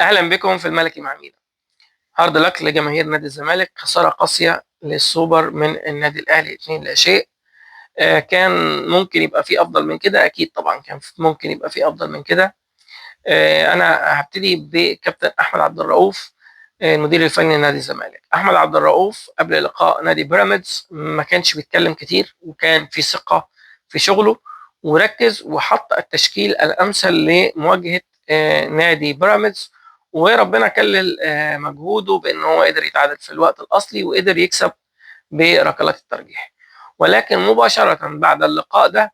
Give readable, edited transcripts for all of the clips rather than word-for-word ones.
اهلا بكم في الملكي مع مينا. هارد لك لجماهير نادي الزمالك، خساره قاسيه للسوبر من النادي الاهلي 2 لا شيء. كان ممكن يبقى في افضل من كده، اكيد طبعا كان ممكن يبقى في افضل من كده. انا هبتدي بكابتن احمد عبد الرؤوف، المدير الفني لنادي الزمالك. احمد عبد الرؤوف قبل لقاء نادي بيراميدز ما كانش بيتكلم كتير، وكان في ثقه في شغله، وركز وحط التشكيل الامثل لمواجهه نادي بيراميدز. وربنا كلل مجهوده بان هو قدر يتعادل في الوقت الاصلي وقدر يكسب بركلات الترجيح. ولكن مباشره بعد اللقاء ده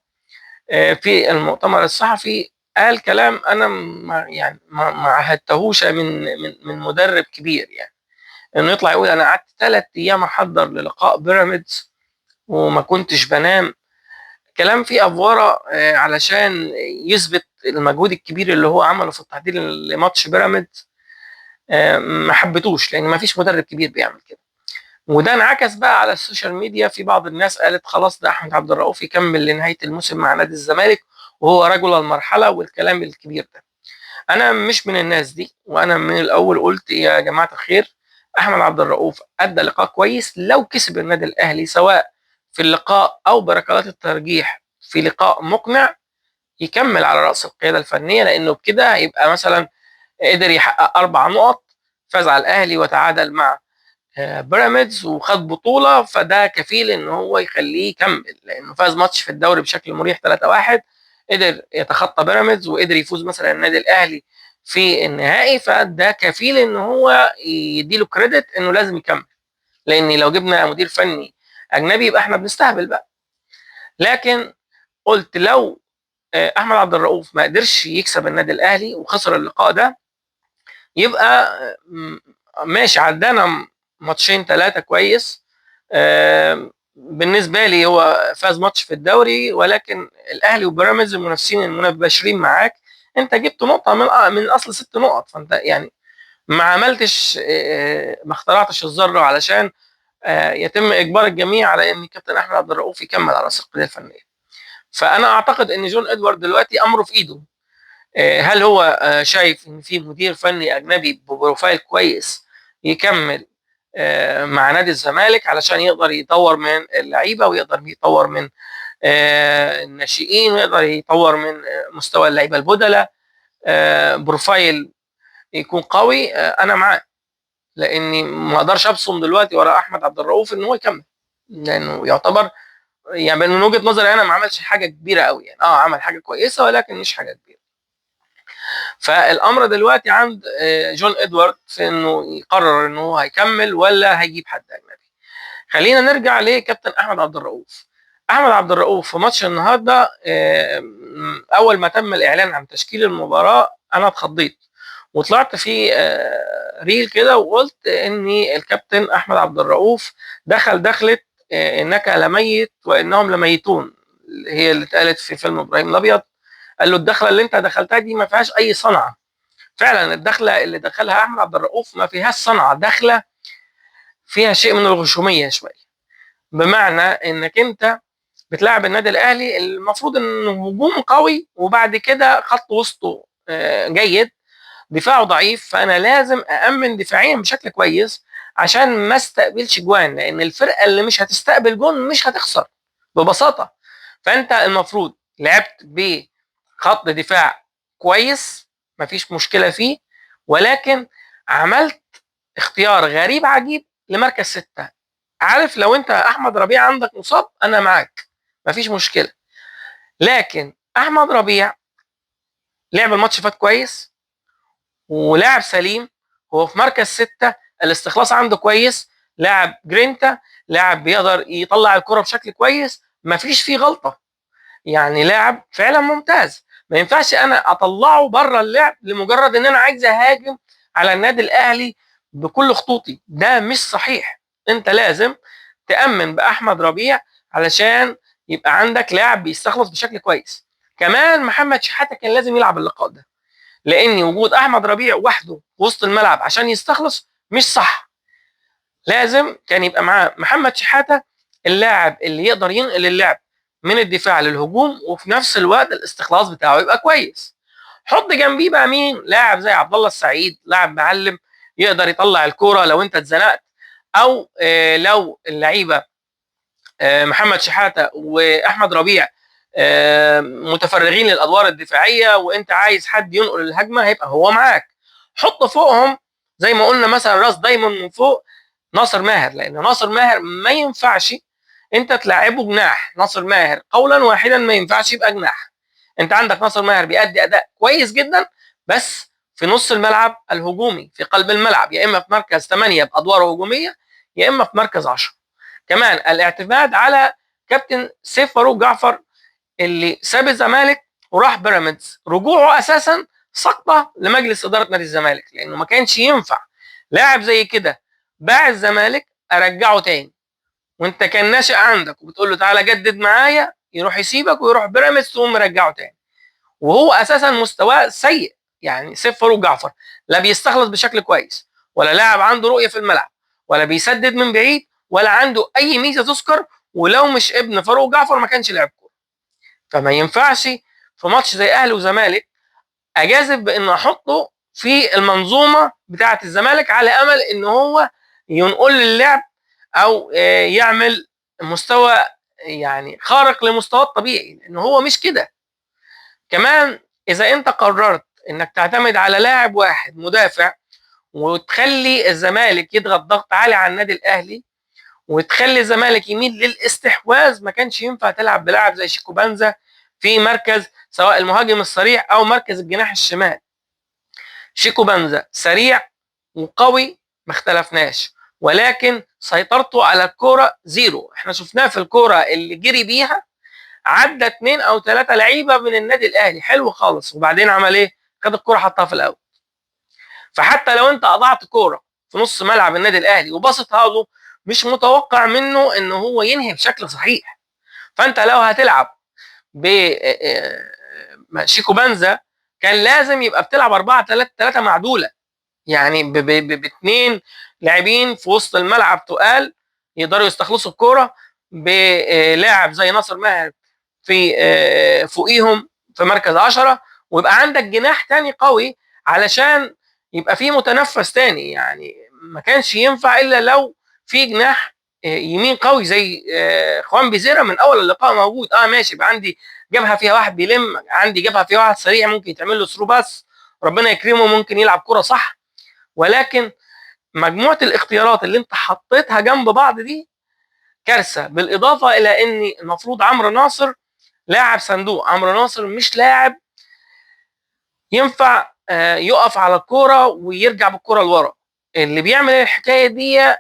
في المؤتمر الصحفي قال كلام انا ما عهدتهوش من مدرب كبير، يعني انه يطلع يقول انا قعدت 3 ايام احضر للقاء بيراميدز وما كنتش بنام. كلام فيه افوره علشان يثبت المجهود الكبير اللي هو عمله في التحضير لماتش بيراميدز. ما حبيتوش لان ما فيش مدرب كبير بيعمل كده. وده انعكس بقى على السوشيال ميديا، في بعض الناس قالت خلاص ده احمد عبد الرؤوف يكمل لنهايه الموسم مع نادي الزمالك وهو رجل المرحله والكلام الكبير ده. انا مش من الناس دي، وانا من الاول قلت يا جماعه الخير، احمد عبد الرؤوف ادى لقاء كويس. لو كسب النادي الاهلي سواء في اللقاء او بركلات الترجيح في لقاء مقنع، يكمل على راس القياده الفنيه، لانه بكده هيبقى مثلا قدر يحقق 4 نقط، فاز على الاهلي وتعادل مع بيراميدز وخد بطوله، فده كفيل ان هو يخليه يكمل، لانه فاز ماتش في الدوري بشكل مريح 3-1، قدر يتخطى بيراميدز وقدر يفوز مثلا النادي الاهلي في النهائي، فده كفيل ان هو يديله كريدت انه لازم يكمل. لان لو جبنا مدير فني اجنبي يبقى احنا بنستهبل بقى. لكن قلت لو احمد عبد الرؤوف ما قدرش يكسب النادي الاهلي وخسر اللقاء ده، يبقى ماشي عدانا ماتشين 3 كويس. بالنسبه لي هو فاز ماتش في الدوري، ولكن الاهلي وبيراميدز المنافسين المنبشرين معاك، انت جبت نقطه من اصل 6 نقط، فانت يعني ما عملتش ما اخترعتش الذره علشان يتم اجبار الجميع على ان كابتن احمد عبد الرؤوف يكمل على القياده الفنيه. فانا اعتقد ان جون ادوارد دلوقتي امره في ايده. هل هو شايف ان في مدير فني اجنبي ببروفايل كويس يكمل مع نادي الزمالك علشان يقدر يطور من اللعيبه ويقدر يطور من الناشئين ويقدر يطور من مستوى اللعيبه البدلاء، بروفايل يكون قوي؟ انا معاه، لاني ما اقدرش ابصم دلوقتي ورا احمد عبد الرؤوف ان هو يكمل، لانه يعتبر يعني من وجهه نظري انا ما عملش حاجه كبيره قوي، يعني عمل حاجه كويسه ولكن مش حاجه كبيره. فالامر دلوقتي عند جون ادوارد في انه يقرر انه هو هيكمل ولا هيجيب حد اجنبي. خلينا نرجع لكابتن احمد عبد الرؤوف. احمد عبد الرؤوف في ماتش النهارده اول ما تم الاعلان عن تشكيل المباراه انا اتخضيت، وطلعت في ريل كده وقلت ان الكابتن احمد عبد الرؤوف دخلت انك لميت وانهم لميتون، هي اللي اتقالت في فيلم ابراهيم الابيض. قال له الدخله اللي انت دخلتها دي ما فيهاش اي صنعه. فعلا الدخله اللي دخلها احمد عبد الرؤوف ما فيهاش صنعه، دخله فيها شيء من الغشوميه شويه. بمعنى انك انت بتلاعب النادي الاهلي المفروض انه هجوم قوي وبعد كده خط وسطه جيد، دفاعه ضعيف، فانا لازم اامن دفاعيا بشكل كويس عشان ما استقبلش جوان، لان الفرقه اللي مش هتستقبل جون مش هتخسر ببساطه. فانت المفروض لعبت بخط دفاع كويس مفيش مشكله فيه، ولكن عملت اختيار غريب عجيب لمركز 6. عارف لو انت احمد ربيع عندك مصاب انا معاك مفيش مشكله، لكن احمد ربيع لعب الماتش فات كويس ولاعب سليم، هو في مركز 6، الاستخلاص عنده كويس، لاعب جرينتا، لاعب بيقدر يطلع الكرة بشكل كويس، مفيش فيه غلطة، يعني لاعب فعلا ممتاز. ما ينفعش انا اطلعه بره اللعب لمجرد ان انا عايز اهاجم على النادي الاهلي بكل خطوطي، ده مش صحيح. انت لازم تأمن بأحمد ربيع علشان يبقى عندك لاعب بيستخلص بشكل كويس. كمان محمد شحاتة كان لازم يلعب اللقاء ده، لان وجود احمد ربيع وحده وسط الملعب عشان يستخلص مش صح. لازم كان يبقى معاه محمد شحاته، اللاعب اللي يقدر ينقل اللعب من الدفاع للهجوم وفي نفس الوقت الاستخلاص بتاعه يبقى كويس. حط جنبيه بقى مين؟ لاعب زي عبد الله السعيد، لاعب معلم يقدر يطلع الكوره لو انت اتزنقت، او لو اللعيبه محمد شحاته واحمد ربيع متفرغين للادوار الدفاعيه وانت عايز حد ينقل الهجمه، هيبقى هو معاك. حط فوقهم زي ما قلنا مثلا راس دايموند من فوق ناصر ماهر، لان ناصر ماهر ما ينفعش انت تلعبه جناح. ناصر ماهر قولا واحدا ما ينفعش يبقى جناح. انت عندك ناصر ماهر بيأدي اداء كويس جدا بس في نص الملعب الهجومي في قلب الملعب، يا اما في مركز 8 بادواره هجوميه يا اما في مركز 10. كمان الاعتماد على كابتن سيف فاروق جعفر اللي ساب الزمالك وراح بيراميدز، رجوعه اساسا سقطه لمجلس اداره نادي الزمالك، لانه ما كانش ينفع لاعب زي كده باع الزمالك ارجعه تاني وانت كان ناشئ عندك وبتقول له تعالى جدد معايا، يروح يسيبك ويروح بيراميدز تقوم مرجعه تاني وهو اساسا مستواه سيء. يعني سيف فاروق جعفر لا بيستخلص بشكل كويس، ولا لاعب عنده رؤيه في الملعب، ولا بيسدد من بعيد، ولا عنده اي ميزه تذكر، ولو مش ابن فاروق جعفر ما كانش لعب كوره. فما ينفعش في ماتش زي اهلي وزمالك اجازف بان احطه في المنظومه بتاعه الزمالك على امل ان هو ينقل اللعب او يعمل مستوى يعني خارق لمستواه الطبيعي، لان هو مش كده. كمان اذا انت قررت انك تعتمد على لاعب واحد مدافع وتخلي الزمالك يضغط ضغط عالي على النادي الاهلي وتخلي الزمالك يميل للاستحواذ، ما كانش ينفع تلعب بلاعب زي شيكو بانزا في مركز سواء المهاجم الصريح او مركز الجناح الشمال. شيكو بانزا سريع وقوي ما اختلفناش، ولكن سيطرته على الكوره زيرو. احنا شفناه في الكوره اللي جري بيها عدى 2 أو 3 لعيبه من النادي الاهلي حلو خالص، وبعدين عمل ايه؟ خد الكوره حطها في الاول. فحتى لو انت اضعت كوره في نص ملعب النادي الاهلي وبسطها له، مش متوقع منه ان هو ينهي بشكل صحيح. فانت لو هتلعب ب شيكو بانزا كان لازم يبقى بتلعب 4-3-3 معدوله، يعني باثنين لاعبين في وسط الملعب تقال يقدروا يستخلصوا الكوره، بلاعب زي ناصر ماهر في فوقيهم في مركز 10، ويبقى عندك جناح تاني قوي علشان يبقى في متنفس تاني. يعني ما كانش ينفع الا لو في جناح يمين قوي زي خوان بيزيرا من اول اللقاء موجود. ماشي، يبقى عندي جبهه فيها واحد بيلم، عندي جبهه فيها واحد سريع ممكن يتعمل له ثرو باس ربنا يكرمه ممكن يلعب كرة صح. ولكن مجموعه الاختيارات اللي انت حطيتها جنب بعض دي كارثه، بالاضافه الى ان المفروض عمرو ناصر لاعب صندوق. عمرو ناصر مش لاعب ينفع يقف على الكوره ويرجع بالكوره لورا. اللي بيعمل الحكايه دي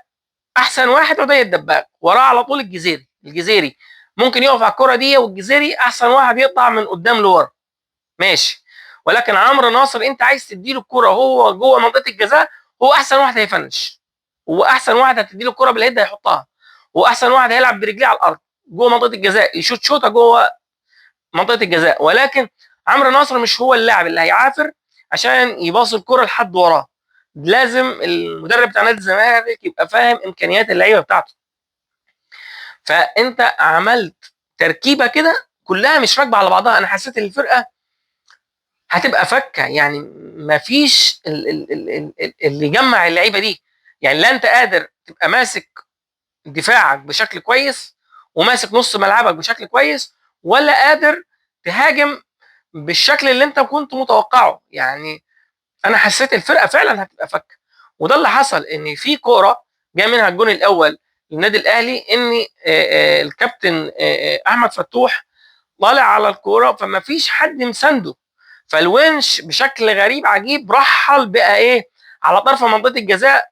احسن واحد عدي الدباغ، وراه على طول الجزيري ممكن يقف على الكوره دي، والجزيري احسن واحد يقطع من قدام لورا ماشي. ولكن عمرو ناصر انت عايز تديله الكوره هو جوه منطقه الجزاء، هو احسن واحد هيفنش، هو احسن واحد هتديله الكوره باليد هيحطها، هو احسن واحد هيلعب برجليه على الارض جوه منطقه الجزاء يشوط شوطه جوه منطقه الجزاء. ولكن عمرو ناصر مش هو اللاعب اللي هيعافر عشان يباص الكره لحد وراه. لازم المدرب بتاع نادي الزمالك يبقى فاهم امكانيات اللعيبه بتاعته. فانت عملت تركيبه كده كلها مش راكبه على بعضها. انا حسيت ان الفرقه هتبقى فكه، يعني مفيش اللي يجمع اللعيبه دي. يعني لا انت قادر تبقى ماسك دفاعك بشكل كويس وماسك نص ملعبك بشكل كويس، ولا قادر تهاجم بالشكل اللي انت كنت متوقعه. يعني انا حسيت الفرقه فعلا هتبقى فكه، وده اللي حصل. ان في كوره جاء منها الجون الاول للنادي الاهلي ان الكابتن احمد فتوح طالع على الكوره فما فيش حد مسنده، فالونش بشكل غريب عجيب رحل بقى ايه على طرف منطقه الجزاء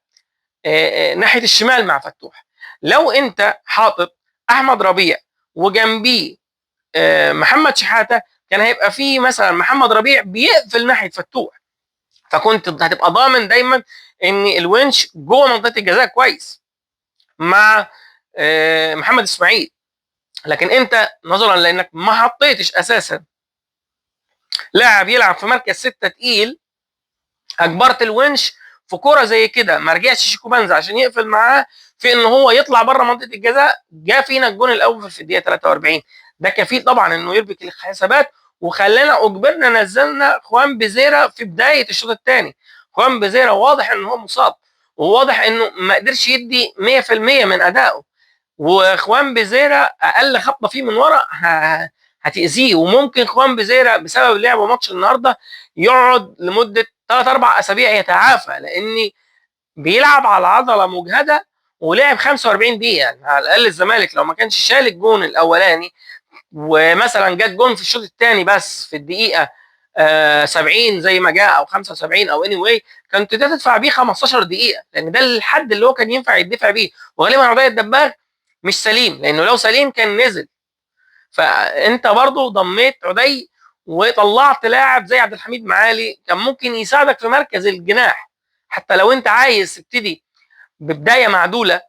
ناحيه الشمال مع فتوح. لو انت حاطط احمد ربيع وجنبيه محمد شحاته كان هيبقى فيه مثلا محمد ربيع بيقفل ناحيه فتوح، فكنت هتبقى ضامن دايما ان الونش جوه منطقه الجزاء كويس مع محمد اسماعيل. لكن انت نظرا لانك ما حطيتش اساسا لاعب يلعب في مركز 6 تقيل، اجبرت الونش في كوره زي كده ما رجعش شيكو بانزا عشان يقفل معاه في ان هو يطلع بره منطقه الجزاء. جاء فينا الجون الاول في الدقيقه 43، ده كفيل طبعا انه يربك الحسابات وخلانا اجبرنا نزلنا خوان بيزيرا في بدايه الشوط الثاني. خوان بيزيرا واضح ان هو مصاب، وواضح انه ما قدرش يدي 100% من ادائه، واخوان بيزيرا اقل خبطه فيه من ورا هتاذيه، وممكن خوان بيزيرا بسبب لعبه ماتش النهارده يقعد لمده 3 4 اسابيع يتعافى، لان بيلعب على عضله مجهده ولعب 45 دقيقه. يعني على الاقل الزمالك لو ما كانش شال الجون الاولاني ومثلا جت جون في الشوط الثاني بس في الدقيقه 70 زي ما جاء او 75 او اني واي، كنت تدفع بيه 15 دقيقه، لان ده الحد اللي هو كان ينفع يدفع بيه. وغالبا عضيه الدباغ مش سليم، لانه لو سليم كان نزل. فانت برضو ضميت عدي وطلعت لاعب زي عبد الحميد معالي كان ممكن يساعدك في مركز الجناح. حتى لو انت عايز تبتدي ببدايه معدوله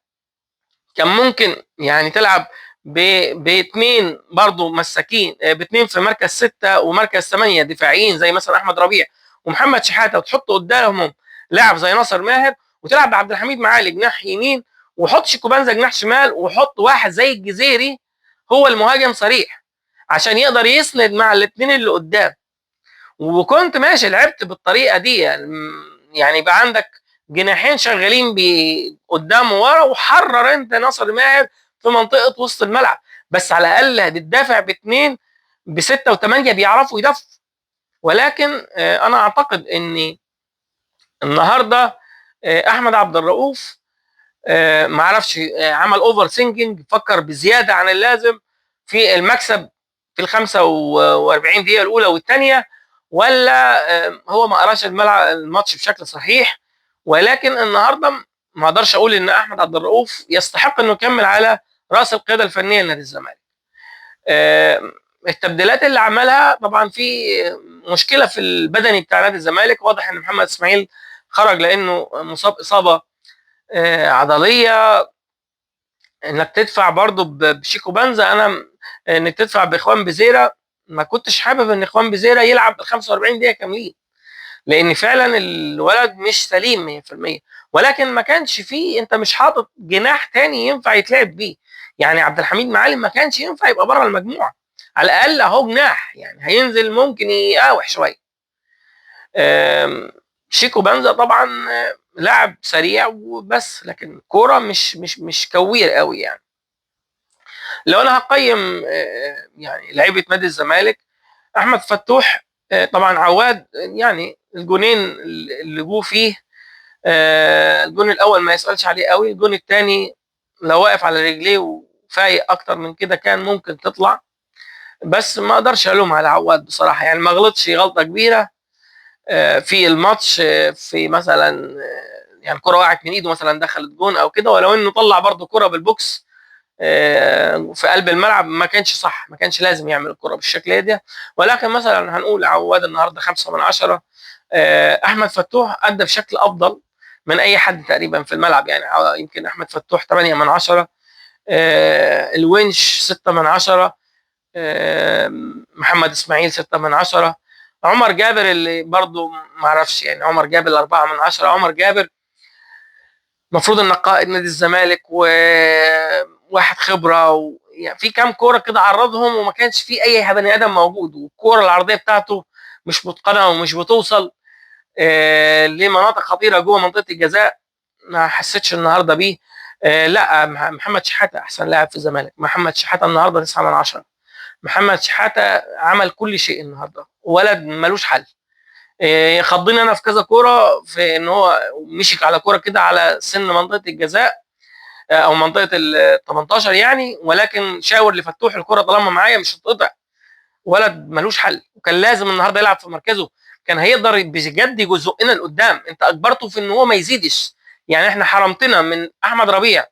كان ممكن يعني تلعب باثنين برضو مساكين، باثنين في مركز 6 ومركز 8 دفاعيين زي مثلا احمد ربيع ومحمد شحاته، وتحط قدامهم لاعب زي ناصر ماهر، وتلعب بعبد الحميد معالي جناح يمين، وحط شيكوبانزا جناح شمال، وحط واحد زي الجزيري هو المهاجم صريح عشان يقدر يسند مع الاثنين اللي قدام. وكنت ماشي لعبت بالطريقه دي، يعني يبقى عندك جناحين شغالين قدام وورا، وحرر انت ناصر ماهر في منطقه وسط الملعب، بس على الاقل هتدافع باثنين بسته وثمانيه بيعرفوا يدافعوا. ولكن انا اعتقد ان النهارده احمد عبد الرؤوف ما عرفش، عمل اوفر ثينكينج، فكر بزياده عن اللازم في المكسب في ال 45 دقيقه الاولى والثانيه، ولا هو ما قراش الماتش بشكل صحيح. ولكن النهارده ما اقدرش اقول ان احمد عبد الرؤوف يستحق انه يكمل على راس القياده الفنيه لنادي الزمالك. التبديلات اللي عملها طبعا في مشكله في البدني بتاع نادي الزمالك، واضح ان محمد اسماعيل خرج لانه مصاب اصابه عضليه. انك تدفع برضو بشيكو بنزا، انا انك تدفع باخوان بزيرا، ما كنتش حابب ان اخوان بزيرا يلعب 45 دقيقه كاملين، لان فعلا الولد مش سليم 100%. ولكن ما كانش فيه، انت مش حاطط جناح تاني ينفع يتلعب بيه. يعني عبد الحميد معالم ما كانش ينفع يبقى بره المجموعه، على الاقل اهو جناح يعني هينزل ممكن يقاوح شويه. شيكو بنزا طبعا لاعب سريع وبس، لكن كوره مش كوير قوي يعني. لو انا هقيم يعني لعيبه نادي الزمالك، احمد فتوح طبعا عواد، يعني الجونين اللي جوه فيه، الجون الاول ما يسالش عليه قوي، الجون الثاني لو واقف على رجليه وفايق اكتر من كده كان ممكن تطلع، بس ما اقدرش الوم على عواد بصراحه، يعني ما غلطش غلطه كبيره في الماتش، في مثلا يعني كره وقعت من ايده مثلا دخلت جون او كده، ولو انه طلع برده كره بالبوكس في قلب الملعب ما كانش صح، ما كانش لازم يعمل الكره بالشكل ده. ولكن مثلا هنقول عواد النهارده 5/10. احمد فتوح ادى بشكل افضل من اي حد تقريبا في الملعب، يعني يمكن احمد فتوح 8/10، الونش 6/10، محمد اسماعيل 6/10، عمر جابر اللي برضو ما اعرفش، يعني عمر جابر 4/10. عمر جابر المفروض ان قائد نادي الزمالك وواحد خبره يعني في كام كوره كده عرضهم وما كانش في اي بني ادم موجود، والكوره العرضيه بتاعته مش متقنه ومش بتوصل لمناطق خطيره جوه منطقه الجزاء. ما حسيتش النهارده بيه. لا، محمد شحاته احسن لاعب في الزمالك. محمد شحاته النهارده 9/10. محمد شحاته عمل كل شيء النهارده، ولد ملوش حل. خضني انا في كذا كوره، في ان هو مشيك على كوره كده على سن منطقه الجزاء او منطقه ال 18 يعني، ولكن شاور لفتوح الكوره طالما معايا مش هتقطع. ولد ملوش حل، وكان لازم النهارده يلعب في مركزه، كان هيقدر بجد يزقنا لقدام. انت اجبرته في ان هو ما يزيدش، يعني احنا حرمتنا من احمد ربيع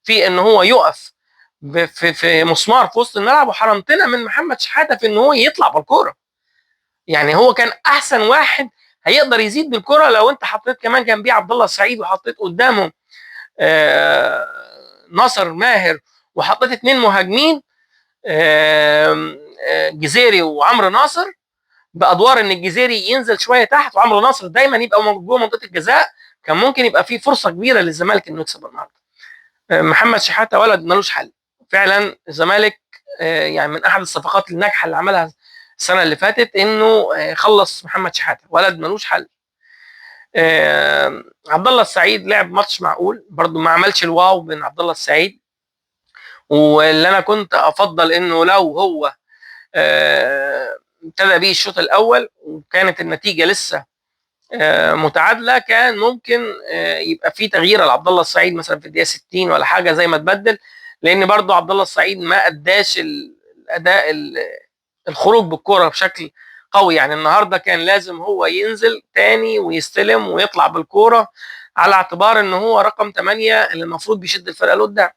في ان هو يقف في مسمار في وسط الملعب، وحرمتنا من محمد شحاته في ان هو يطلع بالكوره. يعني هو كان احسن واحد هيقدر يزيد بالكره لو انت حطيت كمان جنبيه عبد الله السعيد، وحطيت قدامه ناصر ماهر، وحطيت 2 مهاجمين جزيري وعمرو ناصر، بادوار ان الجزيري ينزل شويه تحت وعمرو ناصر دايما يبقى جوه منطقه الجزاء، كان ممكن يبقى في فرصه كبيره للزمالك انه يكسب النهارده. محمد شحاته ولد ملوش حل فعلا. الزمالك يعني من احد الصفقات الناجحه اللي عملها السنه اللي فاتت انه خلص محمد شحاته، ولد ملوش حل. عبد الله السعيد لعب ماتش معقول برضو، ما عملش الواو بين عبد الله السعيد، واللي انا كنت افضل انه لو هو ابتدى بيه الشوط الاول وكانت النتيجه لسه متعادله، كان ممكن يبقى في تغيير لعبد الله السعيد مثلا في الدقيقه 60 ولا حاجه زي ما تبدل، لان برضو عبد الله السعيد ما اداش الاداء الخروج بالكره بشكل قوي. يعني النهارده كان لازم هو ينزل تاني ويستلم ويطلع بالكوره، على اعتبار ان هو رقم 8 اللي المفروض بيشد الفرقه لقدام.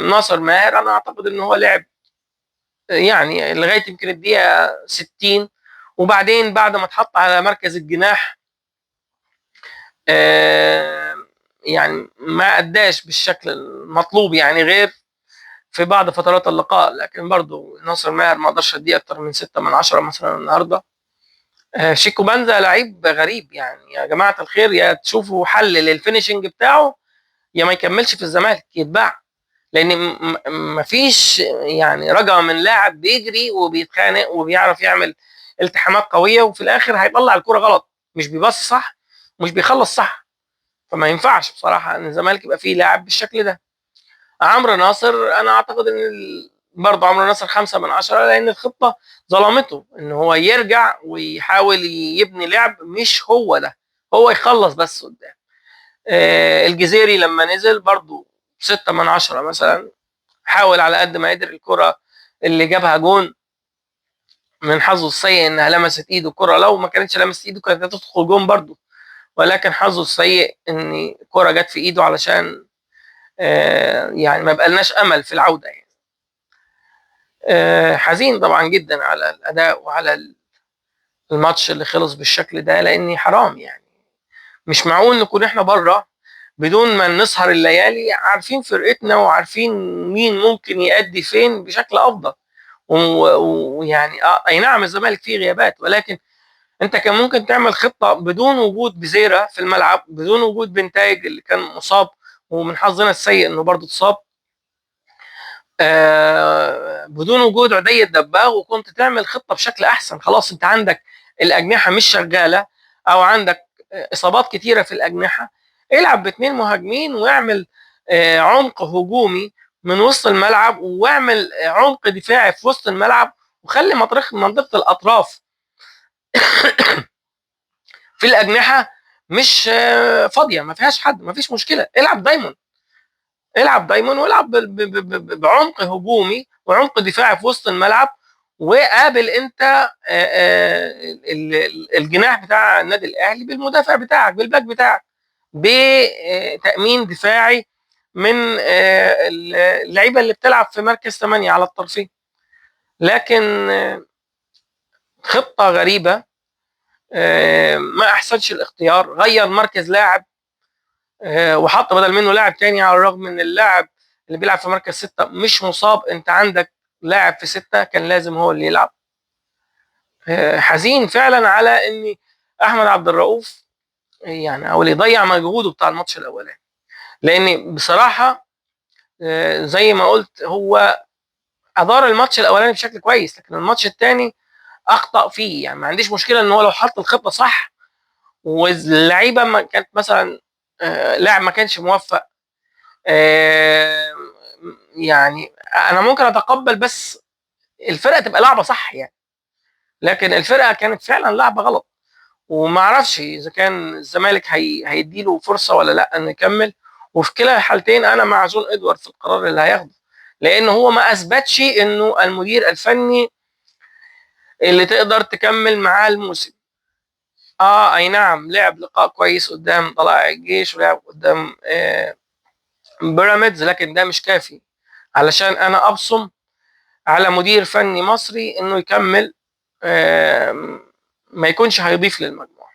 ناصر ماهر انا اعتقد ان هو لعب يعني لغايه يمكن الدقيقه 60، وبعدين بعد ما اتحط على مركز الجناح يعني ما اداش بالشكل المطلوب، يعني غير في بعض فترات اللقاء. لكن برضو ناصر ماهر ما قدرش يدي اكتر من 6 من 10 مثلا النهارده. شيكو بانزا لعيب غريب، يعني يا جماعه الخير يا تشوفوا حل للفينشنج بتاعه يا ما يكملش في الزمالك يتباع، لان مفيش يعني رجا من لاعب بيجري وبيتخانق وبيعرف يعمل التحامات قويه وفي الاخر هيطلع الكوره غلط، مش بيبص صح مش بيخلص صح. فما ينفعش بصراحه ان الزمالك يبقى فيه لاعب بالشكل ده. عمرو ناصر انا اعتقد ان برضه عمرو ناصر 5 من 10، لان الخطه ظلمته ان هو يرجع ويحاول يبني لعب مش هو ده، هو يخلص بس قدام. الجزيري لما نزل برضه 6 من 10 مثلا، حاول على قد ما قدر. الكره اللي جابها جون من حظه السيء انها لمست ايده، الكره لو ما كانتش لمست ايده كانت هتدخل جون برضه، ولكن حظه السيء ان الكره جت في ايده علشان يعني ما بقالناش امل في العوده يعني. حزين طبعا جدا على الاداء وعلى الماتش اللي خلص بالشكل ده، لاني حرام يعني، مش معقول نكون احنا بره بدون ما نسهر الليالي عارفين فرقتنا وعارفين مين ممكن يأدي فين بشكل افضل. ويعني اي نعم الزمالك فيه غيابات، ولكن انت كان ممكن تعمل خطه بدون وجود بزيرة في الملعب، بدون وجود بنتايج اللي كان مصاب ومن حظنا السيء انه برضه اتصاب، بدون وجود عدي الدباغ، وكنت تعمل خطه بشكل احسن. خلاص انت عندك الاجنحه مش شغاله او عندك اصابات كتيره في الاجنحه، العب باثنين مهاجمين واعمل عمق هجومي من وسط الملعب، واعمل عمق دفاعي في وسط الملعب، وخلي منطقه الاطراف في الاجنحه مش فاضيه ما فيهاش حد، ما فيش مشكله. العب دايما والعب بعمق هجومي وعمق دفاعي في وسط الملعب، وقابل انت الجناح بتاع النادي الاهلي بالمدافع بتاعك بالباك بتاعك بتامين دفاعي من اللعيبه اللي بتلعب في مركز 8 على الطرفين. لكن خطه غريبه، ما احسنش الاختيار، غير مركز لاعب وحط بدل منه لاعب تاني، على الرغم من اللاعب اللي بيلعب في مركز 6 مش مصاب. انت عندك لاعب في 6 كان لازم هو اللي يلعب. حزين فعلا على ان احمد عبد الرؤوف يعني او اللي يضيع مجهوده بتاع الماتش الاولاني، لان بصراحه زي ما قلت هو ادار الماتش الاولاني بشكل كويس، لكن الماتش الثاني اخطا فيه. يعني ما عنديش مشكله ان هو لو حط الخطه صح واللعيبه ما كانت مثلا لاعب ما كانش موفق، يعني انا ممكن اتقبل بس الفرقه تبقى لعبه صح يعني، لكن الفرقه كانت فعلا لعبه غلط. وما اعرفش اذا كان الزمالك هيديله فرصه ولا لا انه يكمل. وفي كلا الحالتين انا مع جون ادوارد في القرار اللي هياخده، لان هو ما اثبتش انه المدير الفني اللي تقدر تكمل معاه الموسم. اي نعم لعب لقاء كويس قدام طلائع الجيش ولعب قدام بيراميدز، لكن ده مش كافي علشان انا ابصم على مدير فني مصري انه يكمل، ما يكونش هيضيف للمجموعه.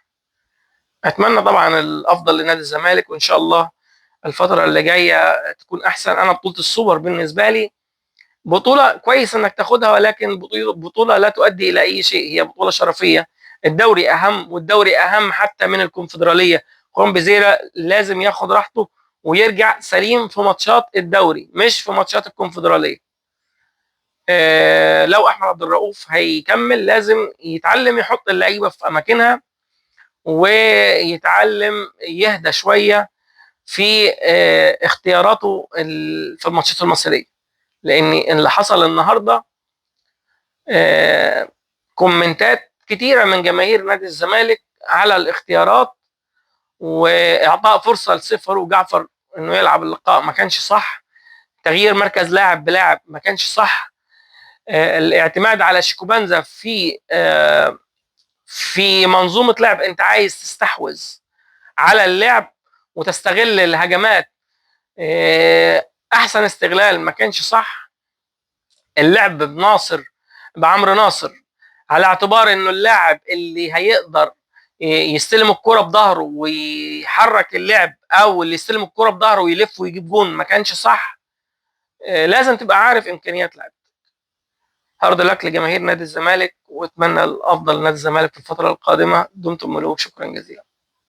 اتمنى طبعا الافضل لنادي الزمالك، وان شاء الله الفتره اللي جايه تكون احسن. انا بطوله السوبر بالنسبه لي بطوله كويس انك تاخدها، ولكن بطوله لا تؤدي الى اي شيء، هي بطوله شرفيه. الدوري اهم، والدوري اهم حتى من الكونفدراليه. قوم بزيرة لازم ياخد راحته ويرجع سليم في ماتشات الدوري مش في ماتشات الكونفدراليه. لو احمد عبد الرؤوف هيكمل لازم يتعلم يحط اللعيبه في اماكنها، ويتعلم يهدى شويه في اختياراته في الماتشات المصريه، لان اللي حصل النهارده كومنتات كتيره من جماهير نادي الزمالك على الاختيارات، واعطاء فرصه لسيف فاروق جعفر انه يلعب اللقاء ما كانش صح، تغيير مركز لاعب بلاعب ما كانش صح، الاعتماد على شيكوبانزا في منظومه لعب انت عايز تستحوذ على اللعب وتستغل الهجمات احسن استغلال ما كانش صح. اللعب بعمرو ناصر على اعتبار انه اللاعب اللي هيقدر يستلم الكرة بظهره ويحرك اللعب، او اللي يستلم الكرة بظهره ويلف ويجيب جون، ما كانش صح. لازم تبقى عارف امكانيات لاعب. هارد لك لجماهير نادي الزمالك، واتمنى الافضل لنادي الزمالك في الفترة القادمة. دمتم ملوك، شكرا جزيلا.